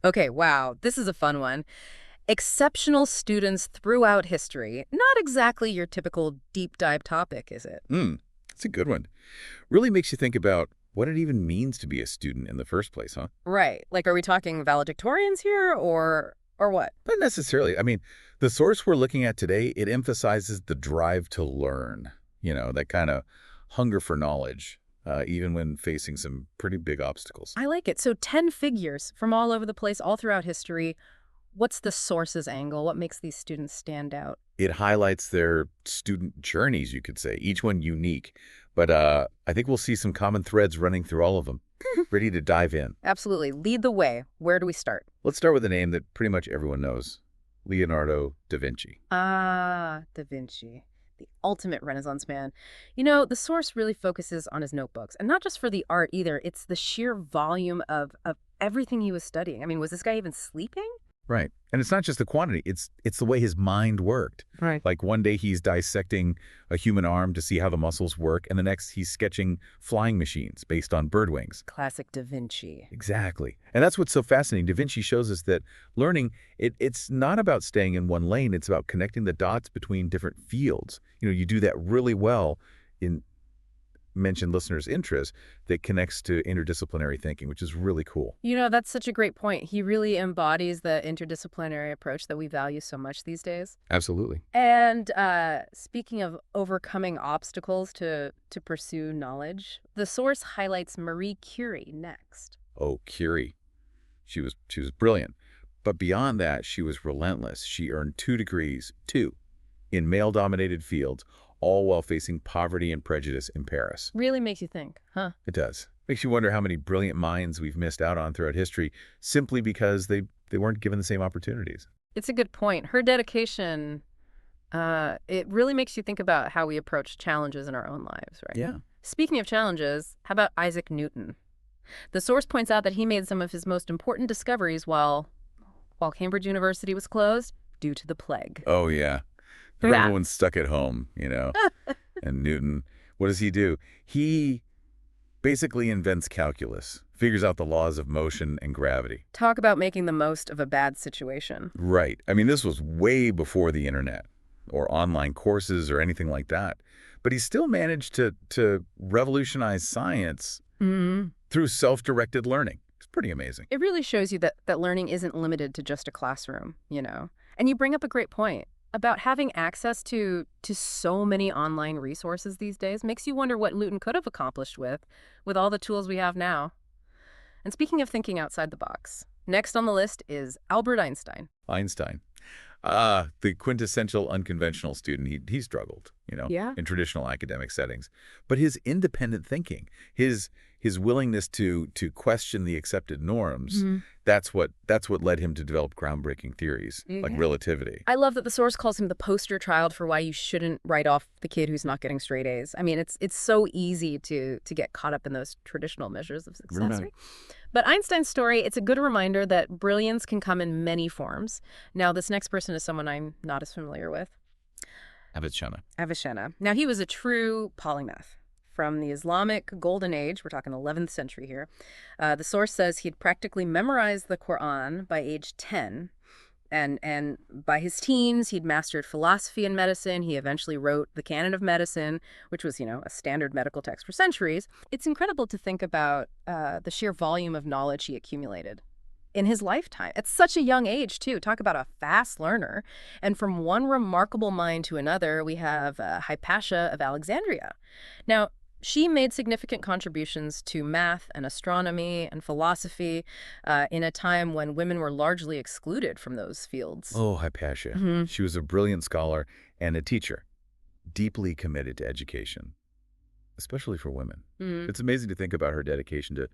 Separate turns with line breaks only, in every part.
Okay, wow, this is a fun one. Exceptional students throughout history. Not exactly your typical deep dive topic, is it?
Hmm, that's a good one. Really makes you think about what it even means to be a student in the first place, huh?
Right. Like, are we talking valedictorians here or what?
Not necessarily. I mean, the source we're looking at today, it emphasizes the drive to learn, that kind of hunger for knowledge, even when facing some pretty big obstacles.
I like it. So 10 figures from all over the place, all throughout history. What's the source's angle? What makes these students stand out?
It highlights their student journeys, you could say, each one unique. But I think we'll see some common threads running through all of them. Ready to dive in.
Absolutely. Lead the way. Where do we start?
Let's start with a name that pretty much everyone knows, Leonardo da Vinci.
Ah, Da Vinci, the ultimate Renaissance man. The source really focuses on his notebooks, and not just for the art either. It's the sheer volume of everything he was studying. I mean, was this guy even sleeping?
Right. And it's not just the quantity, it's the way his mind worked.
Right.
Like one day he's dissecting a human arm to see how the muscles work, and the next he's sketching flying machines based on bird wings.
Classic Da Vinci.
Exactly. And that's what's so fascinating. Da Vinci shows us that learning, it's not about staying in one lane, it's about connecting the dots between different fields. You do that really well in mentioned listeners' interest that connects to interdisciplinary thinking, which is really cool.
That's such a great point. He really embodies the interdisciplinary approach that we value so much these days.
Absolutely.
And speaking of overcoming obstacles to pursue knowledge, the source highlights Marie Curie next.
Oh, Curie. She was brilliant. But beyond that, she was relentless. She earned 2 degrees, two, in male-dominated fields, all while facing poverty and prejudice in Paris.
Really makes you think, huh?
It does. Makes you wonder how many brilliant minds we've missed out on throughout history simply because they weren't given the same opportunities.
It's a good point. Her dedication, it really makes you think about how we approach challenges in our own lives, right?
Yeah.
Speaking of challenges, how about Isaac Newton? The source points out that he made some of his most important discoveries while Cambridge University was closed due to the plague.
Oh, yeah.
Yeah.
Everyone's stuck at home. And Newton, what does he do? He basically invents calculus, figures out the laws of motion and gravity.
Talk about making the most of a bad situation.
Right. I mean, this was way before the internet or online courses or anything like that. But he still managed to revolutionize science through self-directed learning. It's pretty amazing.
It really shows you that learning isn't limited to just a classroom. And you bring up a great point about having access to so many online resources these days. Makes you wonder what Newton could have accomplished with all the tools we have now. And speaking of thinking outside the box, next on the list is Albert Einstein.
Einstein. The quintessential unconventional student. He struggled,
Yeah.
in traditional academic settings. But his independent thinking, his willingness to question the accepted norms, that's what led him to develop groundbreaking theories like relativity.
I love that the source calls him the poster child for why you shouldn't write off the kid who's not getting straight A's. I mean, it's so easy to get caught up in those traditional measures of success,
Right.
right? But Einstein's story, it's a good reminder that brilliance can come in many forms. Now, this next person is someone I'm not as familiar with.
Avicenna.
Avicenna. Now, he was a true polymath. From the Islamic Golden Age, we're talking 11th century here, the source says he'd practically memorized the Quran by age 10. And by his teens, he'd mastered philosophy and medicine. He eventually wrote the Canon of Medicine, which was, a standard medical text for centuries. It's incredible to think about the sheer volume of knowledge he accumulated in his lifetime. At such a young age, too. Talk about a fast learner. And from one remarkable mind to another, we have Hypatia of Alexandria. Now, she made significant contributions to math and astronomy and philosophy in a time when women were largely excluded from those fields.
Oh, Hypatia. She was a brilliant scholar and a teacher, deeply committed to education, especially for women. It's amazing to think about her dedication to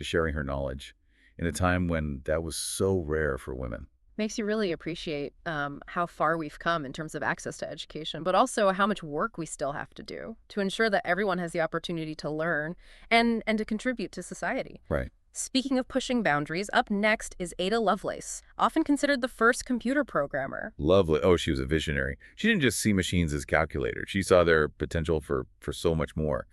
sharing her knowledge in a time when that was so rare for women.
Makes you really appreciate how far we've come in terms of access to education, but also how much work we still have to do to ensure that everyone has the opportunity to learn and to contribute to society.
Right.
Speaking of pushing boundaries, up next is Ada Lovelace, often considered the first computer programmer.
Lovely. Oh, she was a visionary. She didn't just see machines as calculators. She saw their potential for so much more.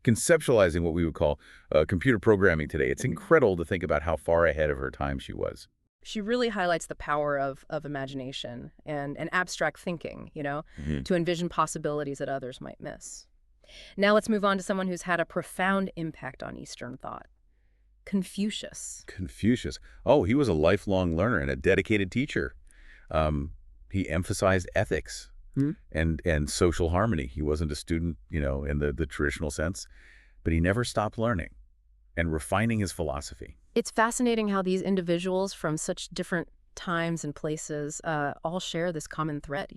Conceptualizing what we would call computer programming today, it's incredible to think about how far ahead of her time she was.
She really highlights the power of imagination and abstract thinking, to envision possibilities that others might miss. Now let's move on to someone who's had a profound impact on Eastern thought, Confucius.
Confucius. Oh, he was a lifelong learner and a dedicated teacher. He emphasized ethics and social harmony. He wasn't a student, in the traditional sense, but he never stopped learning and refining his philosophy.
It's fascinating how these individuals from such different times and places all share this common thread,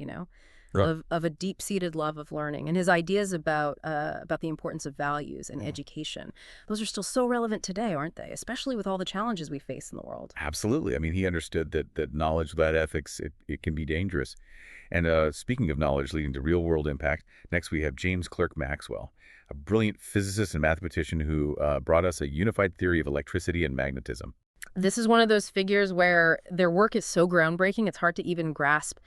Right.
of a deep-seated love of learning. And his ideas about the importance of values and education, those are still so relevant today, aren't they? Especially with all the challenges we face in the world.
Absolutely. I mean, he understood that knowledge without ethics, it can be dangerous. And speaking of knowledge leading to real-world impact, next we have James Clerk Maxwell, a brilliant physicist and mathematician who brought us a unified theory of electricity and magnetism.
This is one of those figures where their work is so groundbreaking, it's hard to even grasp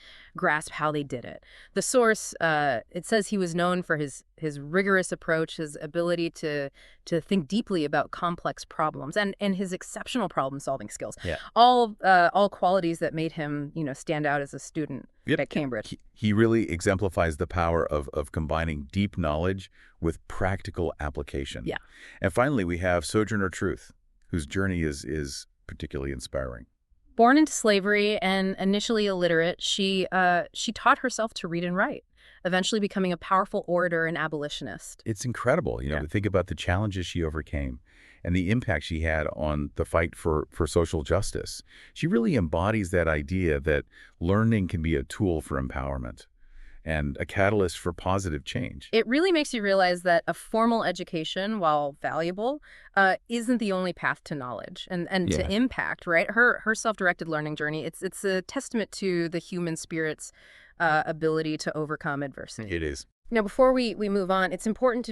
how they did it. The source, it says he was known for his rigorous approach, his ability to think deeply about complex problems, and his exceptional problem-solving skills.
Yeah.
All qualities that made him, stand out as a student
Yep.
at Cambridge.
He really exemplifies the power of combining deep knowledge with practical application.
Yeah.
And finally, we have Sojourner Truth, whose journey is particularly inspiring.
Born into slavery and initially illiterate, she taught herself to read and write, eventually becoming a powerful orator and abolitionist.
It's incredible, to think about the challenges she overcame and the impact she had on the fight for social justice. She really embodies that idea that learning can be a tool for empowerment and a catalyst for positive change.
It really makes you realize that a formal education, while valuable, isn't the only path to knowledge and
Yeah.
to impact, right? Her self-directed learning journey, it's a testament to the human spirit's ability to overcome adversity.
It is.
Now, before we move on, it's important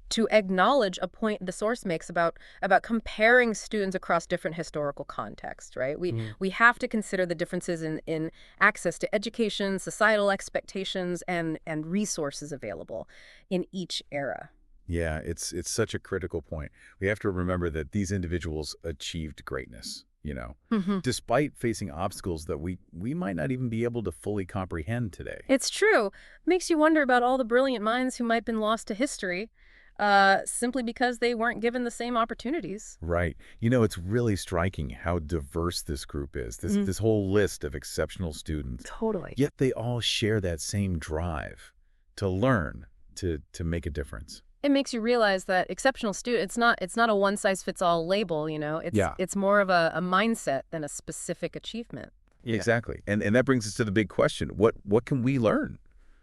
to acknowledge a point the source makes about comparing students across different historical contexts, right? We have to consider the differences in access to education, societal expectations, and resources available in each era.
Yeah, it's such a critical point. We have to remember that these individuals achieved greatness, despite facing obstacles that we might not even be able to fully comprehend today.
It's true. Makes you wonder about all the brilliant minds who might have been lost to history simply because they weren't given the same opportunities.
Right. It's really striking how diverse this group is, this whole list of exceptional students.
Totally.
Yet they all share that same drive to learn, to make a difference.
It makes you realize that exceptional student, it's not a one-size-fits-all label, It's more of a mindset than a specific achievement.
Yeah. Exactly. And that brings us to the big question. What can we learn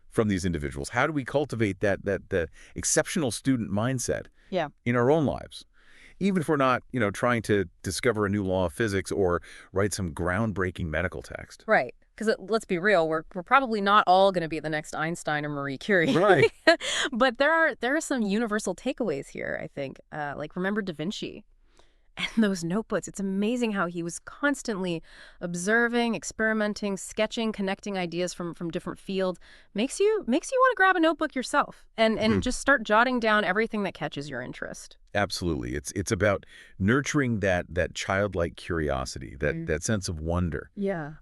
from these individuals? How do we cultivate the exceptional student mindset in our own lives? Even if we're not, trying to discover a new law of physics or write some groundbreaking medical text.
Right. Because let's be real, we're probably not all going to be the next Einstein or Marie Curie.
Right.
But there are some universal takeaways here, I think. Like, remember Da Vinci and those notebooks. It's amazing how he was constantly observing, experimenting, sketching, connecting ideas from different fields. Makes you want to grab a notebook yourself and just start jotting down everything that catches your interest.
Absolutely. It's about nurturing that childlike curiosity, that sense of wonder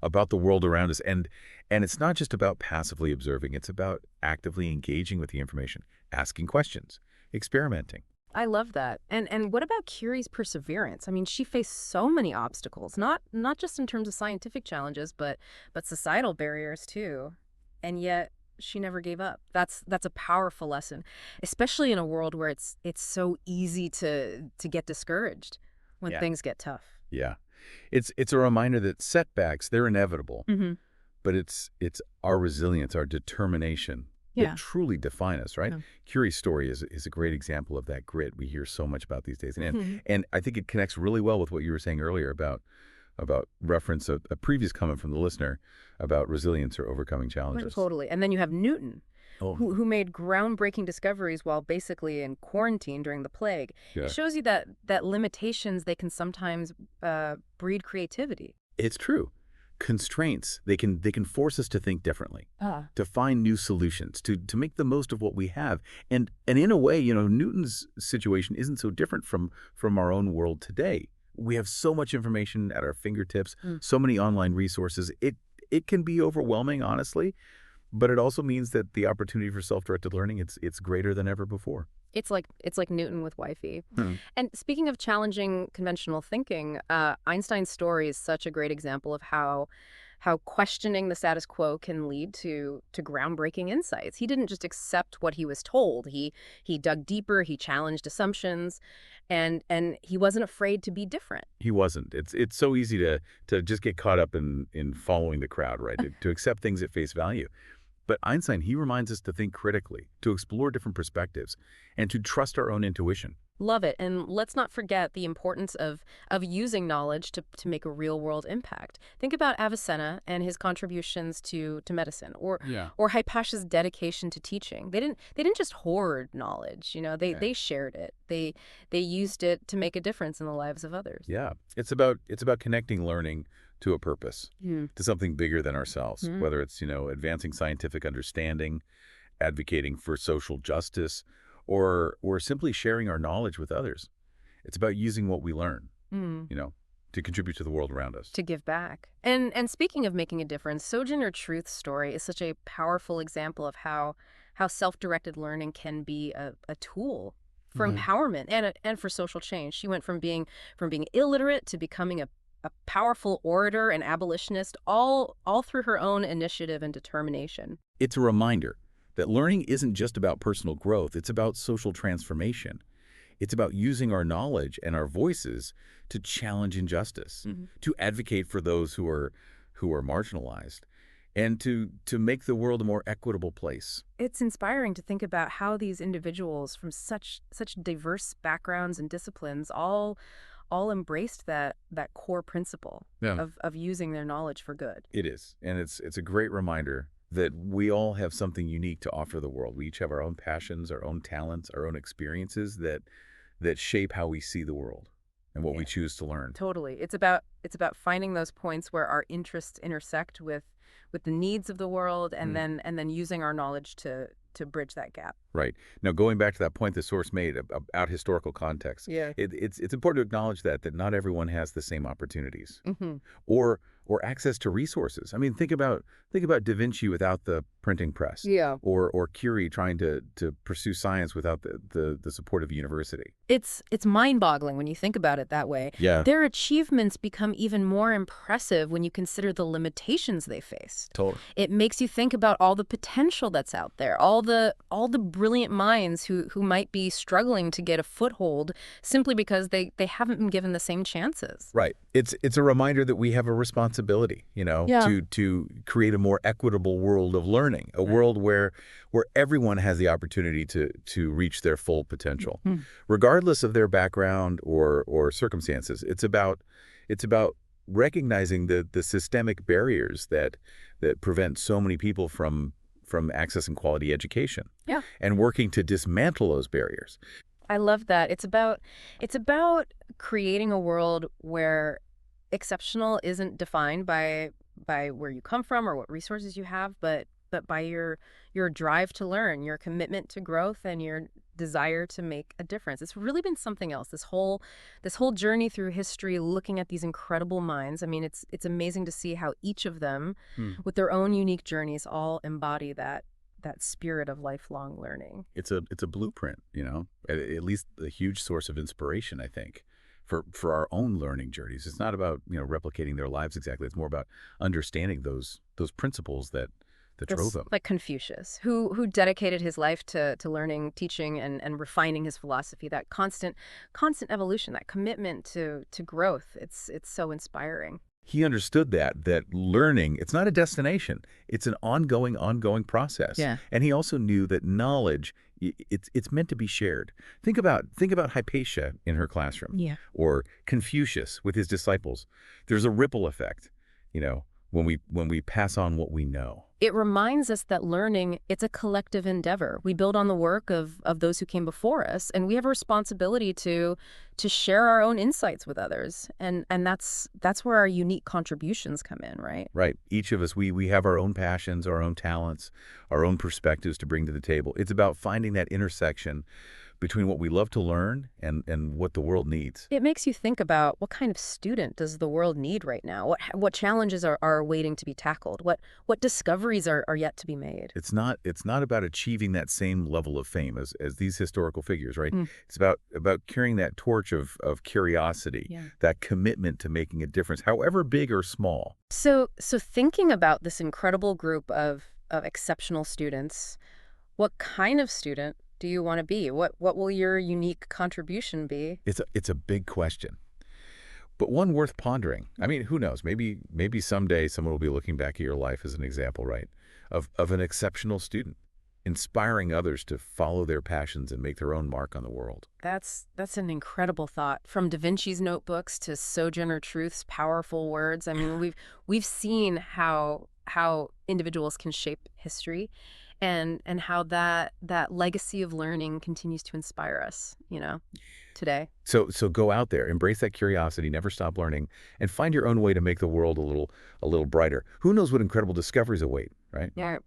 about the world around us. And it's not just about passively observing. It's about actively engaging with the information, asking questions, experimenting.
I love that. And what about Curie's perseverance? I mean, she faced so many obstacles, not just in terms of scientific challenges, but societal barriers too. And yet she never gave up. That's a powerful lesson, especially in a world where it's so easy to get discouraged when things get tough.
Yeah. It's a reminder that setbacks, they're inevitable. But it's our resilience, our determination that truly define us, right? Curie's story is a great example of that grit we hear so much about these days. And I think it connects really well with what you were saying earlier about reference a previous comment from the listener about resilience or overcoming challenges.
Totally. And then you have Newton, who made groundbreaking discoveries while basically in quarantine during the plague.
Yeah.
It shows you that limitations, they can sometimes breed creativity.
It's true. Constraints, they can force us to think differently, to find new solutions, to make the most of what we have. And in a way, Newton's situation isn't so different from our own world today. We have so much information at our fingertips,
Mm.
so many online resources. It can be overwhelming, honestly, but it also means that the opportunity for self-directed learning, it's greater than ever before.
It's like Newton with Wi-Fi.
Hmm.
And speaking of challenging conventional thinking, Einstein's story is such a great example of how questioning the status quo can lead to groundbreaking insights. He didn't just accept what he was told. He dug deeper, he challenged assumptions, and he wasn't afraid to be different.
He wasn't. It's so easy to just get caught up in following the crowd, right? To accept things at face value. But Einstein, he reminds us to think critically, to explore different perspectives, and to trust our own intuition.
Love it. And let's not forget the importance of using knowledge to make a real world impact. Think about Avicenna and his contributions to medicine,
Yeah.
or Hypatia's dedication to teaching. They didn't just hoard knowledge,
Yeah.
they shared it. They used it to make a difference in the lives of others.
Yeah. It's about connecting learning to a purpose,
Hmm.
to something bigger than ourselves,
Hmm.
whether it's, advancing scientific understanding, advocating for social justice, or simply sharing our knowledge with others. It's about using what we learn,
Hmm.
you know, to contribute to the world around us.
To give back. And speaking of making a difference, Sojourner Truth's story is such a powerful example of how self-directed learning can be a tool for
Mhm.
empowerment and for social change. She went from being illiterate to becoming a powerful orator and abolitionist, all through her own initiative and determination.
It's a reminder that learning isn't just about personal growth, it's about social transformation. It's about using our knowledge and our voices to challenge injustice,
Mhm.
to advocate for those who are marginalized, and to make the world a more equitable place.
It's inspiring to think about how these individuals from such diverse backgrounds and disciplines all embraced that core principle
Yeah.
of using their knowledge for good.
It is, and it's a great reminder that we all have something unique to offer the world. We each have our own passions, our own talents, our own experiences that shape how we see the world and what we
Yeah,
choose to learn.
totally. It's about finding those points where our interests intersect with the needs of the world, and
Mm.
then using our knowledge to bridge that gap.
Right. Now, going back to that point the source made about historical context,
Yeah.
it's important to acknowledge that not everyone has the same opportunities
Hmm.
or access to resources. I mean, think about Da Vinci without the printing press,
Yeah.
or Curie trying to pursue science without the support of a university.
It's mind-boggling when you think about it that way.
Yeah,
Their achievements become even more impressive when you consider the limitations they faced.
totally.
It makes you think about all the potential that's out there, all the brilliant minds who might be struggling to get a foothold simply because they haven't been given the same chances.
Right. It's a reminder that we have a responsibility,
Yeah.
to create a more equitable world of learning, a world where everyone has the opportunity to reach their full potential,
Mhm.
regardless of their background or circumstances. It's about recognizing the systemic barriers that prevent so many people from accessing quality education
Yeah.
and working to dismantle those barriers.
I love that. It's about creating a world where exceptional isn't defined by where you come from or what resources you have, but by your drive to learn, your commitment to growth, and your desire to make a difference. It's really been something else. This whole journey through history, looking at these incredible minds. I mean, it's amazing to see how each of them,
Hmm.
with their own unique journeys, all embody that spirit of lifelong learning.
It's a blueprint, at least a huge source of inspiration, I think, for our own learning journeys. It's not about, replicating their lives exactly. It's more about understanding those principles that drove
That's
them.
like Confucius, who dedicated his life to learning, teaching, and refining his philosophy. That constant evolution, that commitment to growth. It's so inspiring.
He understood that learning, it's not a destination. It's an ongoing process.
Yeah.
And he also knew that knowledge, it's meant to be shared. Think about Hypatia in her classroom,
Yeah.
or Confucius with his disciples. There's a ripple effect, when we pass on what we know.
It reminds us that learning, it's a collective endeavor. We build on the work of those who came before us, and we have a responsibility to share our own insights with others. And that's where our unique contributions come in, right?
Right. Each of us, we have our own passions, our own talents, our own perspectives to bring to the table. It's about finding that intersection between what we love to learn and what the world needs.
It makes you think about what kind of student does the world need right now? What challenges are waiting to be tackled? What discoveries are yet to be made?
It's not about achieving that same level of fame as these historical figures, right?
Mm,
It's about carrying that torch of curiosity,
yeah.
that commitment to making a difference, however big or small.
So thinking about this incredible group of exceptional students, what kind of student do you want to be? What will your unique contribution be?
It's a big question, but one worth pondering. I mean, who knows? Maybe someday someone will be looking back at your life as an example, right? Of an exceptional student, inspiring others to follow their passions and make their own mark on the world.
That's an incredible thought. From Da Vinci's notebooks to Sojourner Truth's powerful words. I mean, we've seen how individuals can shape history and how that legacy of learning continues to inspire us, today.
So go out there, embrace that curiosity, never stop learning, and find your own way to make the world a little brighter. Who knows what incredible discoveries await, right?
Yeah.